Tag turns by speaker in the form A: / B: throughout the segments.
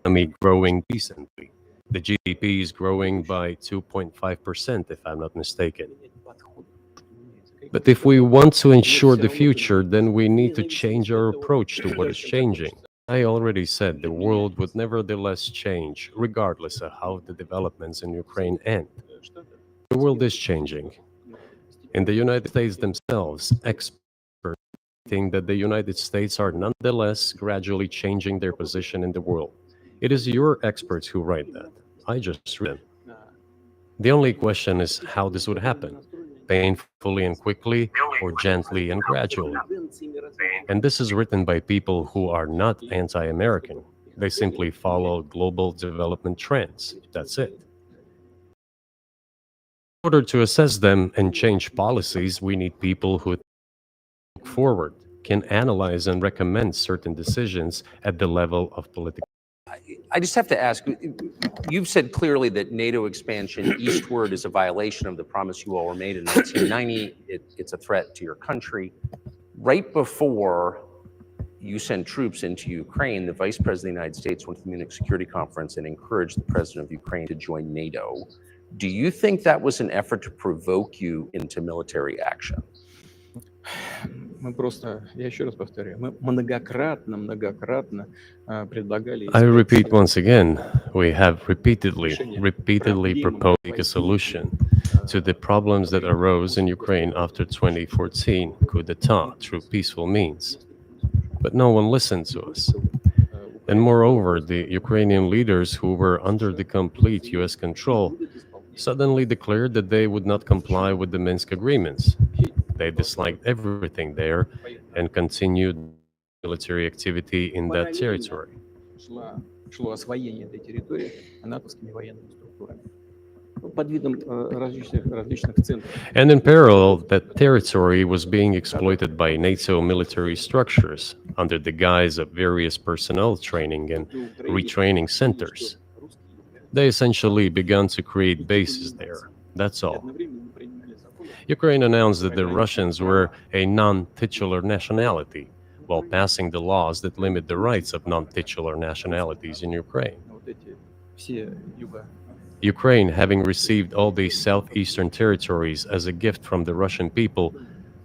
A: economy growing decently. The GDP is growing by 2.5%, if I'm not mistaken. But if we want to ensure the future, then we need to change our approach to what is changing. I already said the world would nevertheless change, regardless of how the developments in Ukraine end. The world is changing. In the United States themselves, experts think that the United States are nonetheless gradually changing their position in the world. It is your experts who write that. I just read them. The only question is how this would happen, painfully and quickly, or gently and gradually. And this is written by people who are not anti-American. They simply follow global development trends. That's it. In order to assess them and change policies, we need people who look forward, can analyze and recommend certain decisions at the level of political.
B: I just have to ask, you've said clearly that NATO expansion eastward is a violation of the promise you all were made in 1990. It's a threat to your country. Right before you sent troops into Ukraine, the Vice President of the United States went to the Munich Security Conference and encouraged the President of Ukraine to join NATO. Do you think that was an effort to provoke you into military action?
A: I repeat once again, we have repeatedly proposed a solution to the problems that arose in Ukraine after 2014 coup d'etat through peaceful means. But no one listened to us. And moreover, the Ukrainian leaders who were under the complete US control suddenly declared that they would not comply with the Minsk agreements. They disliked everything there and continued military activity in that territory. And in parallel, that territory was being exploited by NATO military structures under the guise of various personnel training and retraining centers. They essentially began to create bases there. That's all. Ukraine announced that the Russians were a non-titular nationality, while passing the laws that limit the rights of non-titular nationalities in Ukraine. Ukraine, having received all these southeastern territories as a gift from the Russian people,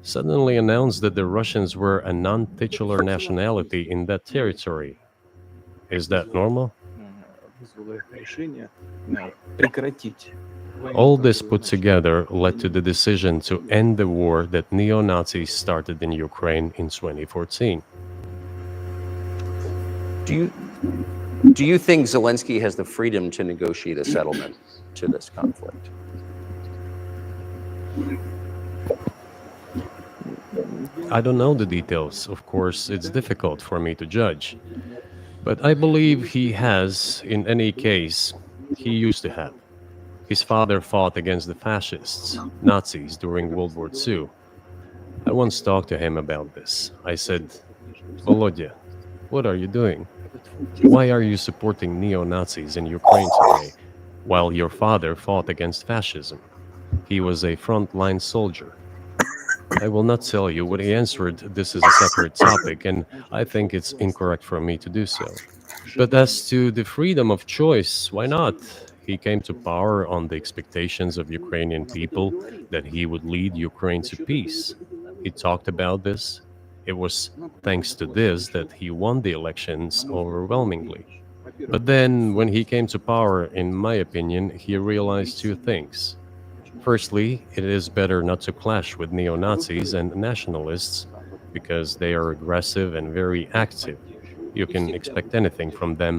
A: suddenly announced that the Russians were a non-titular nationality in that territory. Is that normal? All this put together led to the decision to end the war that neo-Nazis started in Ukraine in 2014.
B: Do you think Zelensky has the freedom to negotiate a settlement to this conflict?
A: I don't know the details. Of course, it's difficult for me to judge. But I believe he has, in any case, he used to have. His father fought against the fascists, Nazis, during World War II. I once talked to him about this. I said, Volodya, what are you doing? Why are you supporting neo-Nazis in Ukraine today, while your father fought against fascism? He was a frontline soldier. I will not tell you what he answered. This is a separate topic, and I think it's incorrect for me to do so. But as to the freedom of choice, why not? He came to power on the expectations of Ukrainian people that he would lead Ukraine to peace. He talked about this. It was thanks to this that he won the elections overwhelmingly. But then, when he came to power, in my opinion, he realized two things. Firstly, it is better not to clash with neo-Nazis and nationalists because they are aggressive and very active. You can expect anything from them.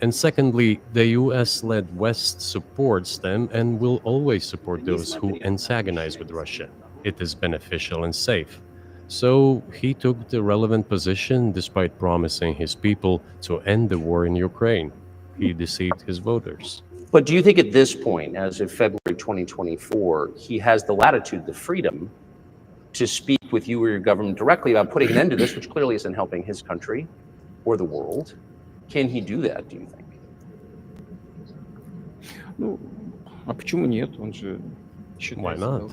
A: And secondly, the US-led West supports them and will always support those who antagonize with Russia. It is beneficial and safe. So he took the relevant position despite promising his people to end the war in Ukraine. He deceived his voters.
B: But do you think at this point, as of February 2024, he has the latitude, the freedom to speak with you or your government directly about putting an end to this, which clearly isn't helping his country or the world? Can he do that, do you think?
A: Why not?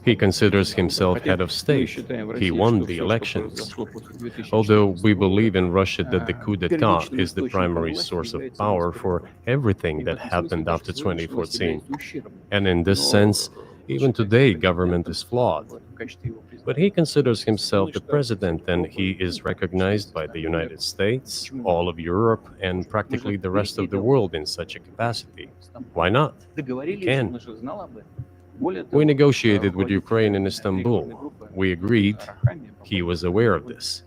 A: He considers himself head of state. He won the elections. Although we believe in Russia that the coup d'etat is the primary source of power for everything that happened after 2014. And in this sense, even today, government is flawed. But he considers himself the president, and he is recognized by the United States, all of Europe, and practically the rest of the world in such a capacity. Why not? He can. We negotiated with Ukraine in Istanbul. We agreed. He was aware of this.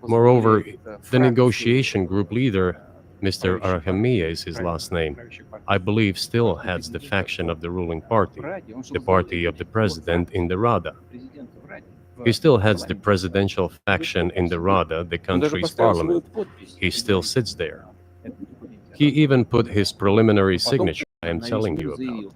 A: Moreover, the negotiation group leader, Mr. Arahamiya is his last name, I believe still heads the faction of the ruling party, the party of the president in the Rada. He still heads the presidential faction in the Rada, the country's parliament. He still sits there. He even put his preliminary signature I am telling you about.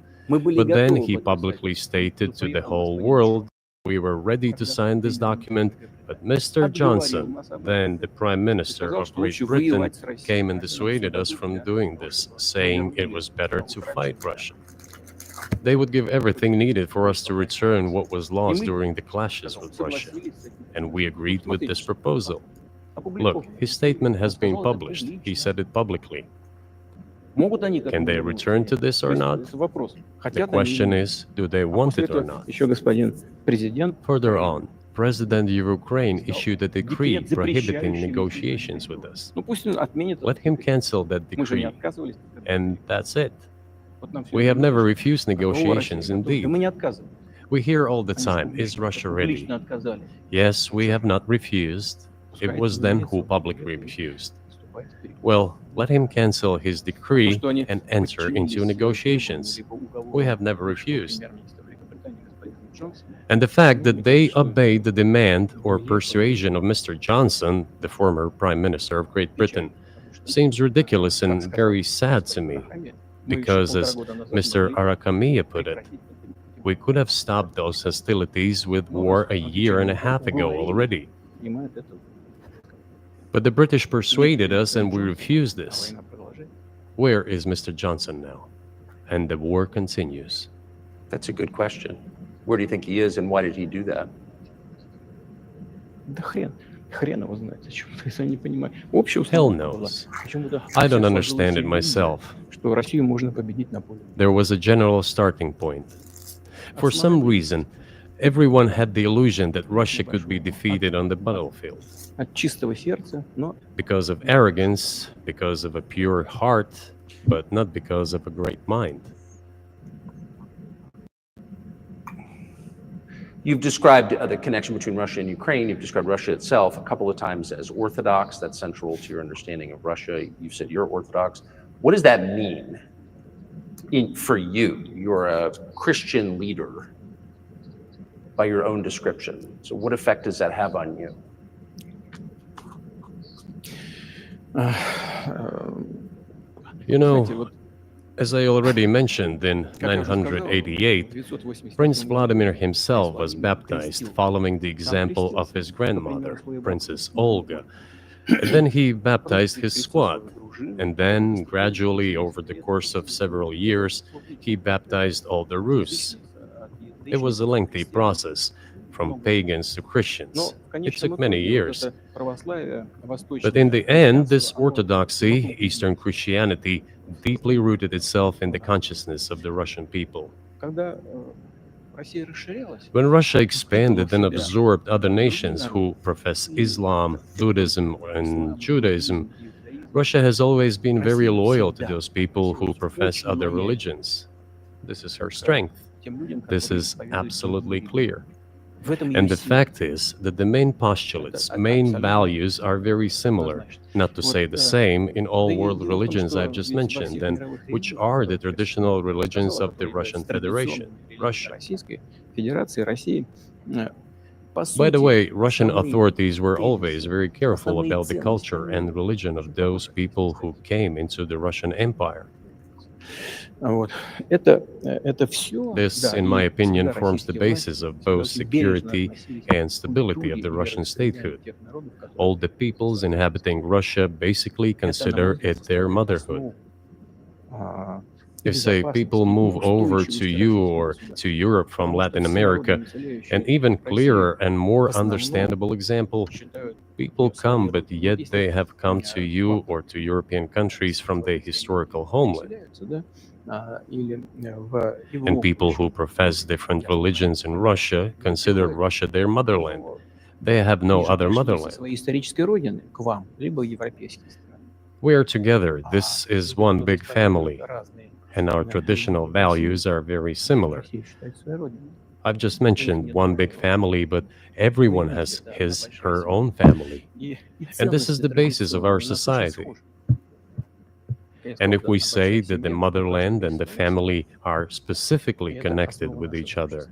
A: But then he publicly stated to the whole world we were ready to sign this document, but Mr. Johnson, then the Prime Minister of Great Britain, came and dissuaded us from doing this, saying it was better to fight Russia. They would give everything needed for us to return what was lost during the clashes with Russia, and we agreed with this proposal. Look, his statement has been published. He said it publicly. Can they return to this or not? The question is, do they want it or not? Further on, President of Ukraine issued a decree prohibiting negotiations with us. Let him cancel that decree, and that's it. We have never refused negotiations, indeed. We hear all the time, is Russia ready? Yes, we have not refused. It was them who publicly refused. Well, let him cancel his decree and enter into negotiations. We have never refused. And the fact that they obeyed the demand or persuasion of Mr. Johnson, the former Prime Minister of Great Britain, seems ridiculous and very sad to me, because as Mr. Arakamiya put it, we could have stopped those hostilities with war a year and a half ago already. But the British persuaded us and we refused this. Where is Mr. Johnson now? And the war continues.
B: That's a good question. Where do you think he is, and why did he do that?
A: Hell knows. I don't understand it myself. There was a general starting point. For some reason, everyone had the illusion that Russia could be defeated on the battlefield. Because of arrogance, because of a pure heart, but not because of a great mind.
B: You've described the connection between Russia and Ukraine. You've described Russia itself a couple of times as Orthodox. That's central to your understanding of Russia. You've said you're Orthodox. What does that mean for you? You're a Christian leader by your own description. So what effect does that have on you?
A: You know, as I already mentioned, in 988, Prince Vladimir himself was baptized following the example of his grandmother, Princess Olga. And then he baptized his squad. And then, gradually, over the course of several years, he baptized all the Rus. It was a lengthy process, from pagans to Christians. It took many years. But in the end, this orthodoxy, Eastern Christianity, deeply rooted itself in the consciousness of the Russian people. When Russia expanded and absorbed other nations who profess Islam, Buddhism, and Judaism, Russia has always been very loyal to those people who profess other religions. This is her strength. This is absolutely clear. And the fact is that the main postulates, main values are very similar, not to say the same, in all world religions I've just mentioned, and which are the traditional religions of the Russian Federation, Russia. By the way, Russian authorities were always very careful about the culture and religion of those people who came into the Russian Empire. This, in my opinion, forms the basis of both security and stability of the Russian statehood. All the peoples inhabiting Russia basically consider it their motherhood. If, say, people move over to you or to Europe from Latin America, an even clearer and more understandable example, people come, but yet they have come to you or to European countries from their historical homeland. And people who profess different religions in Russia consider Russia their motherland. They have no other motherland. We are together. This is one big family, and our traditional values are very similar. I've just mentioned one big family, but everyone has his, her own family. And this is the basis of our society. And if we say that the motherland and the family are specifically connected with each other,